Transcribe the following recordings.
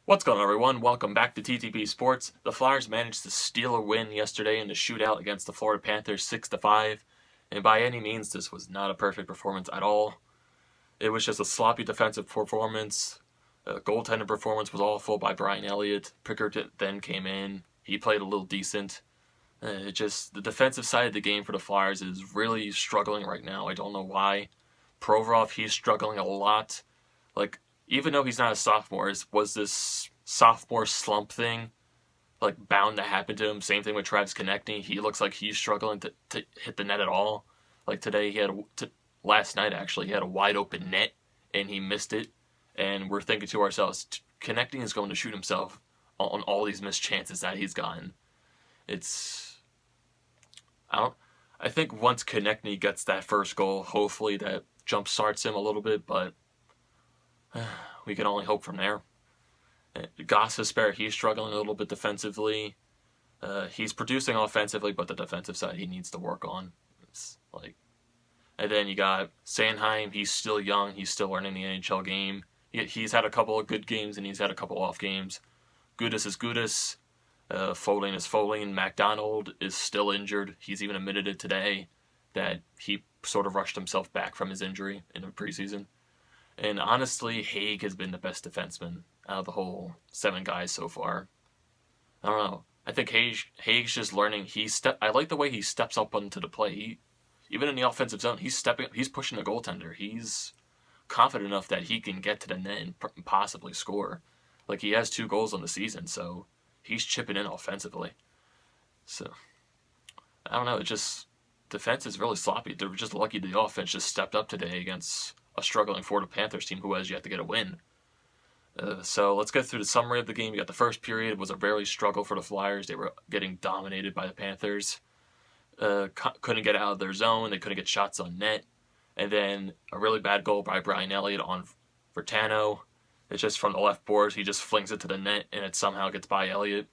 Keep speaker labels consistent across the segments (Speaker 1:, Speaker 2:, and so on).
Speaker 1: What's going on, everyone? Welcome back to TTP Sports. The Flyers managed to steal a win yesterday in the shootout against the Florida Panthers 6-5, and by any means, this was not a perfect performance at all. It was just a sloppy defensive performance. Goaltender performance was awful by Brian Elliott. Pickard then came in. He played a little decent. The defensive side of the game for the Flyers is really struggling right now. I don't know why. Provorov, he's struggling a lot. Even though he's not a sophomore, was this sophomore slump thing bound to happen to him? Same thing with Travis Konechny. He looks like he's struggling to hit the net at all. Today, last night actually, he had a wide open net and he missed it. And we're thinking to ourselves, Konechny is going to shoot himself on all these missed chances that he's gotten. I think once Konechny gets that first goal, hopefully that jump starts him a little bit, but we can only hope from there. Gostisbehere, he's struggling a little bit defensively. He's producing offensively, but the defensive side he needs to work on. And then you got Sanheim. He's still young. He's still learning the NHL game. He's had a couple of good games and he's had a couple off games. Gudas is Gudas. Folin is Folin. MacDonald is still injured. He's even admitted it today that he sort of rushed himself back from his injury in the preseason. And honestly, Haig has been the best defenseman out of the whole 7 guys so far. I don't know. I think Haig's just learning. I like the way he steps up onto the play. Even in the offensive zone, he's pushing the goaltender. He's confident enough that he can get to the net and possibly score. He has 2 goals on the season, so he's chipping in offensively. So, I don't know. Defense is really sloppy. They're just lucky the offense just stepped up today against a struggling Florida Panthers team who has yet to get a win. So let's get through the summary of the game. You got the first period. It was a very struggle for the Flyers. They were getting dominated by the Panthers. Couldn't get out of their zone. They couldn't get shots on net. And then a really bad goal by Brian Elliott on Vertano. It's just from the left boards. He just flings it to the net, and it somehow gets by Elliott.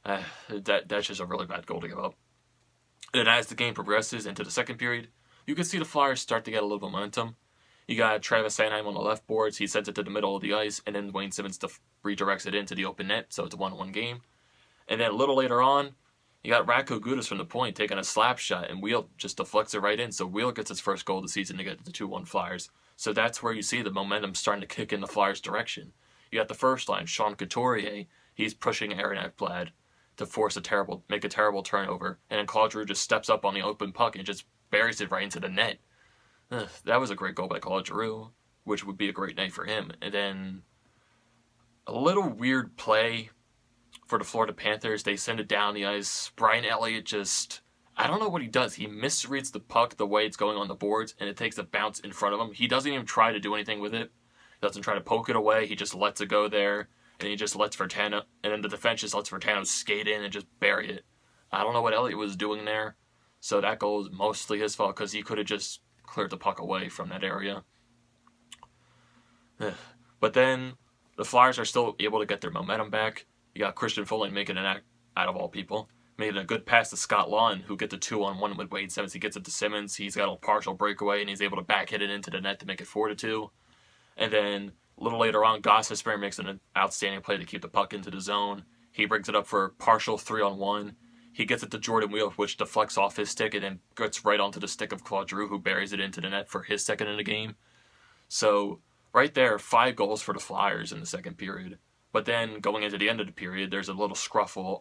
Speaker 1: That's just a really bad goal to give up. And as the game progresses into the second period, you can see the Flyers start to get a little momentum. You got Travis Sanheim on the left boards. He sends it to the middle of the ice, and then Wayne Simmonds redirects it into the open net, so it's a 1-1 game. And then a little later on, you got Radko Gudas from the point taking a slap shot, and Wheel just deflects it right in, so Wheel gets his first goal of the season to get the 2-1 Flyers. So that's where you see the momentum starting to kick in the Flyers' direction. You got the first line, Sean Couturier. He's pushing Aaron Ekblad to make a terrible turnover, and then Claude Giroux just steps up on the open puck and just buries it right into the net. That was a great goal by Claude Giroux, which would be a great night for him. And then a little weird play for the Florida Panthers. They send it down the ice. Brian Elliott I don't know what he does. He misreads the puck the way it's going on the boards, and it takes a bounce in front of him. He doesn't even try to do anything with it. He doesn't try to poke it away. He just lets it go there, and he just lets Vertano, and then the defense just lets Vertano skate in and just bury it. I don't know what Elliott was doing there. So that goal is mostly his fault because he could have just cleared the puck away from that area. But then the Flyers are still able to get their momentum back. You got Christian Folin making an act out of all people. Making a good pass to Scott Lawn, who gets a 2-on-1 with Wade Simmons. He gets it to Simmons. He's got a partial breakaway, and he's able to back hit it into the net to make it 4-2. And then a little later on, Gostisbehere makes an outstanding play to keep the puck into the zone. He brings it up for a partial 3-on-1. He gets it to Jordan Wheel, which deflects off his stick and then gets right onto the stick of Claude Giroux, who buries it into the net for his second in the game. So, right there, 5 goals for the Flyers in the second period. But then, going into the end of the period, there's a little scruffle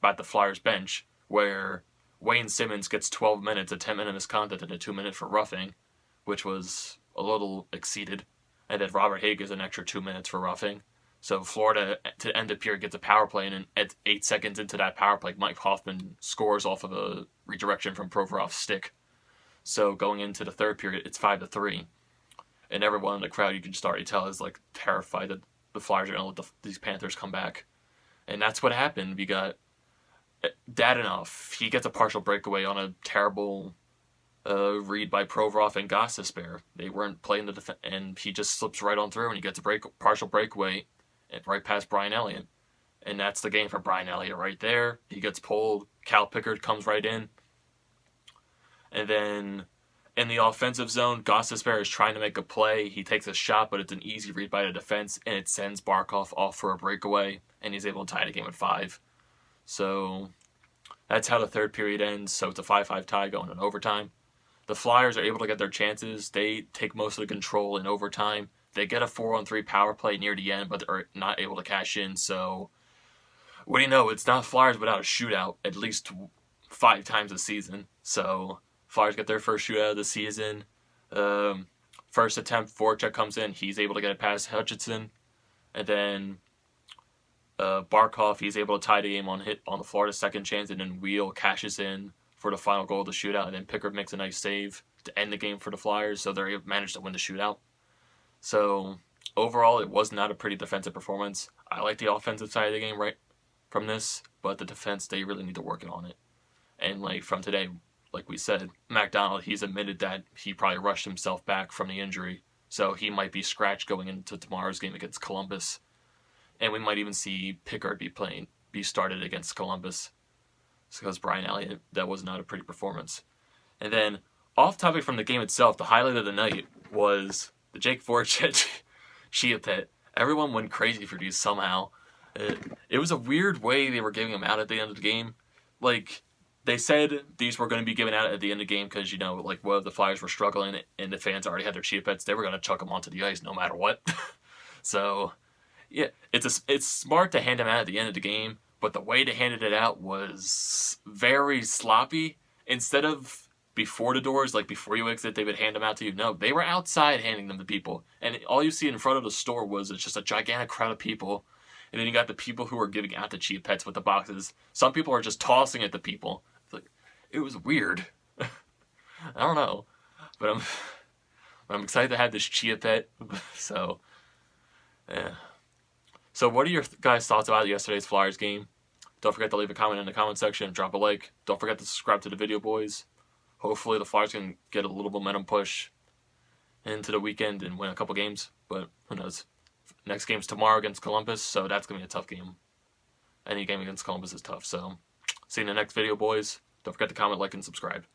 Speaker 1: at the Flyers bench where Wayne Simmonds gets 12 minutes, a 10-minute misconduct, and a 2-minute for roughing, which was a little exceeded. And then Robert Haig is an extra 2 minutes for roughing. So Florida, to end the period, gets a power play, and at 8 seconds into that power play, Mike Hoffman scores off of a redirection from Provorov's stick. So going into the third period, it's 5-3. And everyone in the crowd, you can just already tell, is terrified that the Flyers are going to let these Panthers come back. And that's what happened. We got Dadonov. He gets a partial breakaway on a terrible read by Provorov and Gostisbehere. They weren't playing the defense, and he just slips right on through, and he gets a partial breakaway right past Brian Elliott. And that's the game for Brian Elliott right there. He gets pulled. Cal Pickard comes right in. And then In the offensive zone, Gostisbehere is trying to make a play. He takes a shot, but it's an easy read by the defense, and it sends Barkov off for a breakaway, and he's able to tie the game at 5. So that's how the third period ends. So it's a 5-5 tie going in overtime. The Flyers are able to get their chances. They take most of the control in overtime. They get a 4-on-3 power play near the end, but they're not able to cash in. So what do you know? It's not Flyers without a shootout at least 5 times a season. So Flyers get their first shootout of the season. First attempt, Voracek comes in. He's able to get it past Hutchinson. And then Barkov, he's able to tie the game on the Florida second chance. And then Wheel cashes in for the final goal of the shootout. And then Pickard makes a nice save to end the game for the Flyers. So they managed to win the shootout. So overall, it was not a pretty defensive performance. I like the offensive side of the game right from this. But the defense, they really need to work on it. And like from today, like we said, McDonald, he's admitted that he probably rushed himself back from the injury. So he might be scratched going into tomorrow's game against Columbus. And we might even see Pickard be started against Columbus. Because Brian Elliott, that was not a pretty performance. And then, off topic from the game itself, the highlight of the night was the Jake Voracek Chia Pet. Everyone went crazy for these somehow. It was a weird way they were giving them out at the end of the game. Like, they said these were going to be given out at the end of the game because, well, the Flyers were struggling and the fans already had their Chia Pets. They were going to chuck them onto the ice no matter what. So, yeah, it's smart to hand them out at the end of the game, but the way they handed it out was very sloppy. Instead of before the doors, like before you exit, they would hand them out to you. No, they were outside handing them to people. And all you see in front of the store was just a gigantic crowd of people. And then you got the people who are giving out the Chia Pets with the boxes. Some people are just tossing at the people. It was weird. I don't know, but I'm excited to have this Chia Pet. So, yeah. So, what are your guys' thoughts about yesterday's Flyers game? Don't forget to leave a comment in the comment section. Drop a like. Don't forget to subscribe to the video, boys. Hopefully, the Flyers can get a little momentum push into the weekend and win a couple games. But who knows? Next game's tomorrow against Columbus, so that's gonna be a tough game. Any game against Columbus is tough. So, see you in the next video, boys. Don't forget to comment, like, and subscribe.